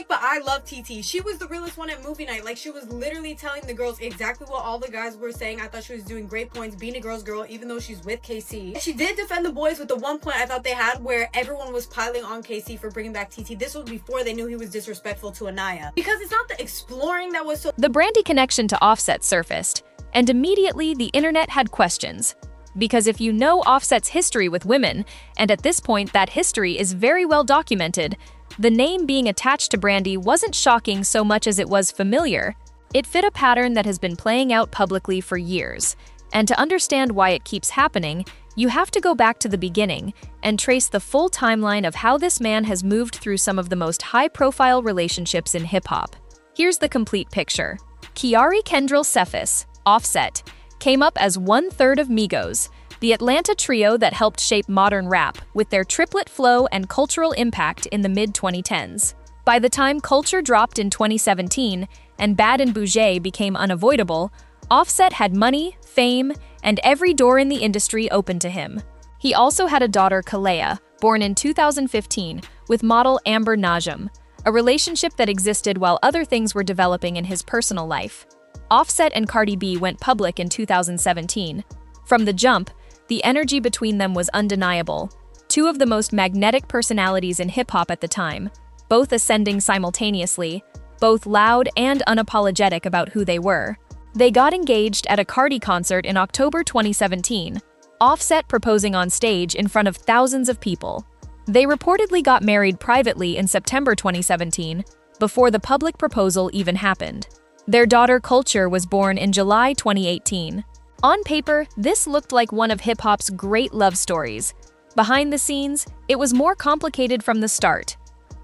But I love Titi. She was the realest one at movie night. Like, she was literally telling the girls exactly what all the guys were saying. I thought she was doing great points, being a girl's girl, even though she's with KC. She did defend the boys with the one point I thought they had where everyone was piling on KC for bringing back Titi. This was before they knew he was disrespectful to Anaya. Because it's not the exploring that was so— The Brandy connection to Offset surfaced, and immediately the internet had questions. Because if you know Offset's history with women, and at this point that history is very well documented, the name being attached to Brandy wasn't shocking so much as it was familiar. It fit a pattern that has been playing out publicly for years. And to understand why it keeps happening, you have to go back to the beginning and trace the full timeline of how this man has moved through some of the most high-profile relationships in hip-hop. Here's the complete picture. Kiari Kendrell Cephas, Offset, came up as one-third of Migos, the Atlanta trio that helped shape modern rap with their triplet flow and cultural impact in the mid-2010s. By the time Culture dropped in 2017 and Bad and Boujee became unavoidable, Offset had money, fame, and every door in the industry open to him. He also had a daughter, Kalea, born in 2015, with model Amber Najm, a relationship that existed while other things were developing in his personal life. Offset and Cardi B went public in 2017. From the jump, the energy between them was undeniable. Two of the most magnetic personalities in hip-hop at the time, both ascending simultaneously, both loud and unapologetic about who they were. They got engaged at a Cardi concert in October 2017, Offset proposing on stage in front of thousands of people. They reportedly got married privately in September 2017, before the public proposal even happened. Their daughter Culture was born in July 2018. On paper, this looked like one of hip-hop's great love stories. Behind the scenes, it was more complicated from the start.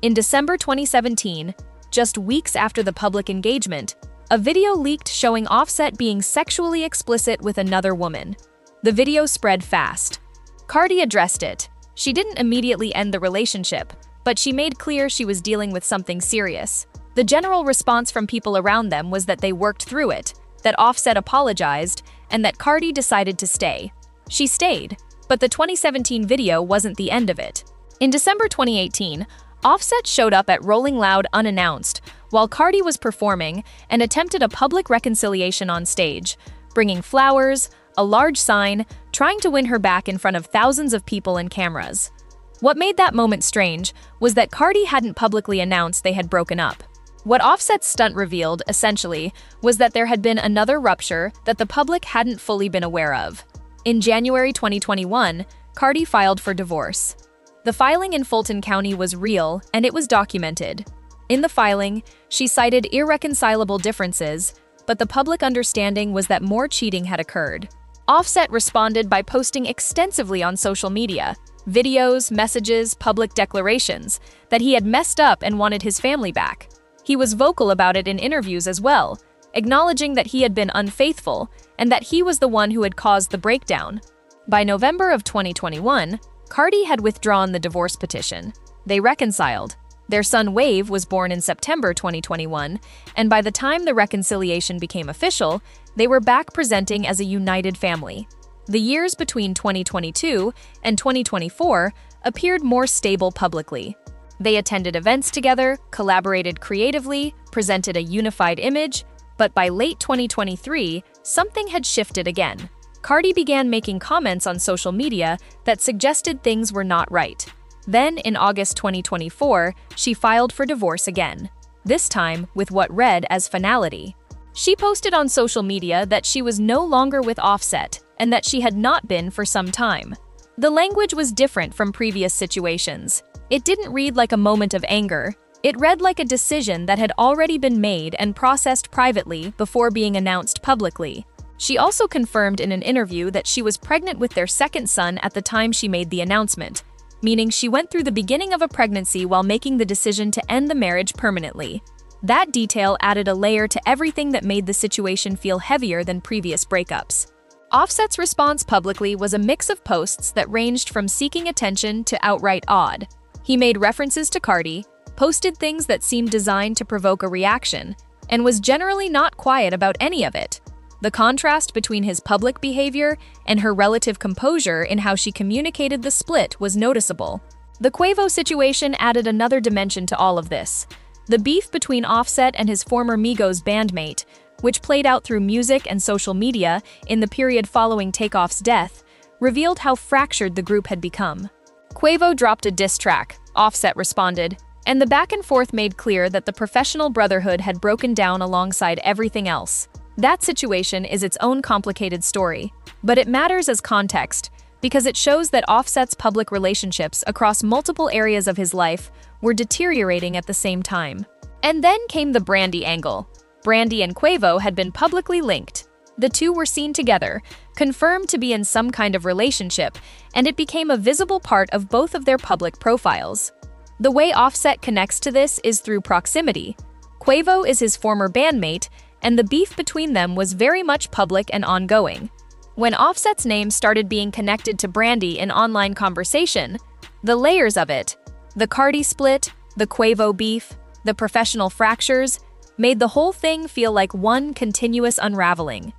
In December 2017, just weeks after the public engagement, a video leaked showing Offset being sexually explicit with another woman. The video spread fast. Cardi addressed it. She didn't immediately end the relationship, but she made clear she was dealing with something serious. The general response from people around them was that they worked through it, that Offset apologized, and that Cardi decided to stay. She stayed, but the 2017 video wasn't the end of it. In December 2018, Offset showed up at Rolling Loud unannounced, while Cardi was performing and attempted a public reconciliation on stage, bringing flowers, a large sign, trying to win her back in front of thousands of people and cameras. What made that moment strange was that Cardi hadn't publicly announced they had broken up. What Offset's stunt revealed, essentially, was that there had been another rupture that the public hadn't fully been aware of. In January 2021, Cardi filed for divorce. The filing in Fulton County was real, and it was documented. In the filing, she cited irreconcilable differences, but the public understanding was that more cheating had occurred. Offset responded by posting extensively on social media, videos, messages, public declarations, that he had messed up and wanted his family back. He was vocal about it in interviews as well, acknowledging that he had been unfaithful and that he was the one who had caused the breakdown. By November of 2021, Cardi had withdrawn the divorce petition. They reconciled. Their son Wave was born in September 2021, and by the time the reconciliation became official, they were back presenting as a united family. The years between 2022 and 2024 appeared more stable publicly. They attended events together, collaborated creatively, presented a unified image, but by late 2023, something had shifted again. Cardi began making comments on social media that suggested things were not right. Then, in August 2024, she filed for divorce again, this time with what read as finality. She posted on social media that she was no longer with Offset and that she had not been for some time. The language was different from previous situations. It didn't read like a moment of anger. It read like a decision that had already been made and processed privately before being announced publicly. She also confirmed in an interview that she was pregnant with their second son at the time she made the announcement, meaning she went through the beginning of a pregnancy while making the decision to end the marriage permanently. That detail added a layer to everything that made the situation feel heavier than previous breakups. Offset's response publicly was a mix of posts that ranged from seeking attention to outright odd. He made references to Cardi, posted things that seemed designed to provoke a reaction, and was generally not quiet about any of it. The contrast between his public behavior and her relative composure in how she communicated the split was noticeable. The Quavo situation added another dimension to all of this. The beef between Offset and his former Migos bandmate, which played out through music and social media in the period following Takeoff's death, revealed how fractured the group had become. Quavo dropped a diss track, Offset responded, and the back and forth made clear that the professional brotherhood had broken down alongside everything else. That situation is its own complicated story, but it matters as context because it shows that Offset's public relationships across multiple areas of his life were deteriorating at the same time. And then came the Brandy angle. Brandy and Quavo had been publicly linked. The two were seen together, confirmed to be in some kind of relationship, and it became a visible part of both of their public profiles. The way Offset connects to this is through proximity. Quavo is his former bandmate, and the beef between them was very much public and ongoing. When Offset's name started being connected to Brandy in online conversation, the layers of it, the Cardi split, the Quavo beef, the professional fractures, made the whole thing feel like one continuous unraveling.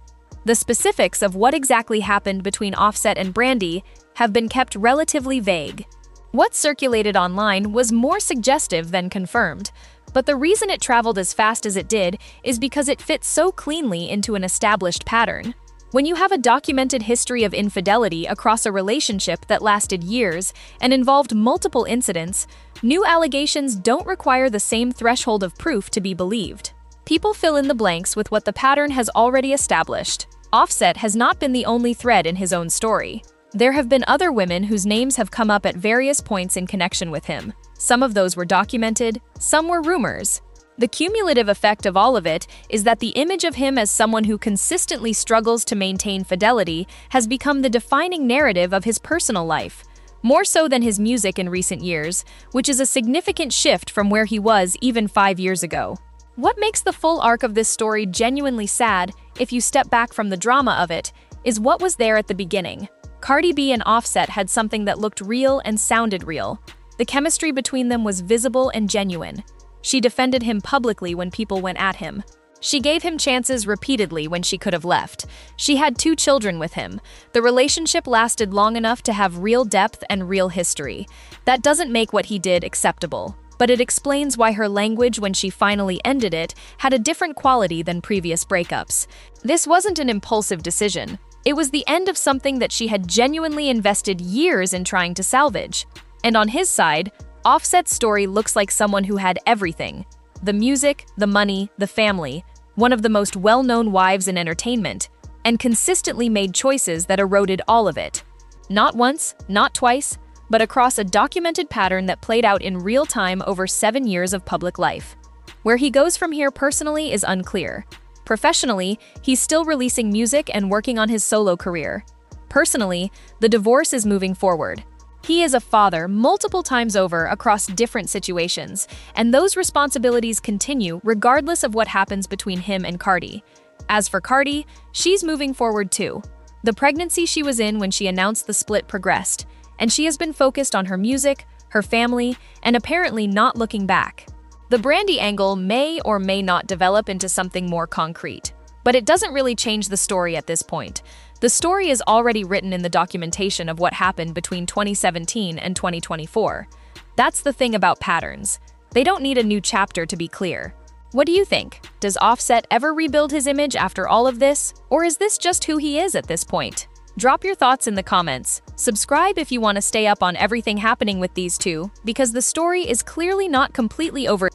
The specifics of what exactly happened between Offset and Brandy have been kept relatively vague. What circulated online was more suggestive than confirmed, but the reason it traveled as fast as it did is because it fits so cleanly into an established pattern. When you have a documented history of infidelity across a relationship that lasted years and involved multiple incidents, new allegations don't require the same threshold of proof to be believed. People fill in the blanks with what the pattern has already established. Offset has not been the only thread in his own story. There have been other women whose names have come up at various points in connection with him. Some of those were documented, some were rumors. The cumulative effect of all of it is that the image of him as someone who consistently struggles to maintain fidelity has become the defining narrative of his personal life, more so than his music in recent years, which is a significant shift from where he was even 5 years ago. What makes the full arc of this story genuinely sad, if you step back from the drama of it, is what was there at the beginning. Cardi B and Offset had something that looked real and sounded real. The chemistry between them was visible and genuine. She defended him publicly when people went at him. She gave him chances repeatedly when she could have left. She had 2 children with him. The relationship lasted long enough to have real depth and real history. That doesn't make what he did acceptable, but it explains why her language when she finally ended it had a different quality than previous breakups. This wasn't an impulsive decision. It was the end of something that she had genuinely invested years in trying to salvage. And on his side, Offset's story looks like someone who had everything: the music, the money, the family, one of the most well-known wives in entertainment, and consistently made choices that eroded all of it. Not once, not twice, but across a documented pattern that played out in real time over 7 years of public life. Where he goes from here personally is unclear. Professionally, he's still releasing music and working on his solo career. Personally, the divorce is moving forward. He is a father multiple times over across different situations, and those responsibilities continue regardless of what happens between him and Cardi. As for Cardi, she's moving forward too. The pregnancy she was in when she announced the split progressed, and she has been focused on her music, her family, and apparently not looking back. The Brandy angle may or may not develop into something more concrete, but it doesn't really change the story at this point. The story is already written in the documentation of what happened between 2017 and 2024. That's the thing about patterns. They don't need a new chapter to be clear. What do you think? Does Offset ever rebuild his image after all of this? Or is this just who he is at this point? Drop your thoughts in the comments. Subscribe if you want to stay up on everything happening with these two, because the story is clearly not completely over.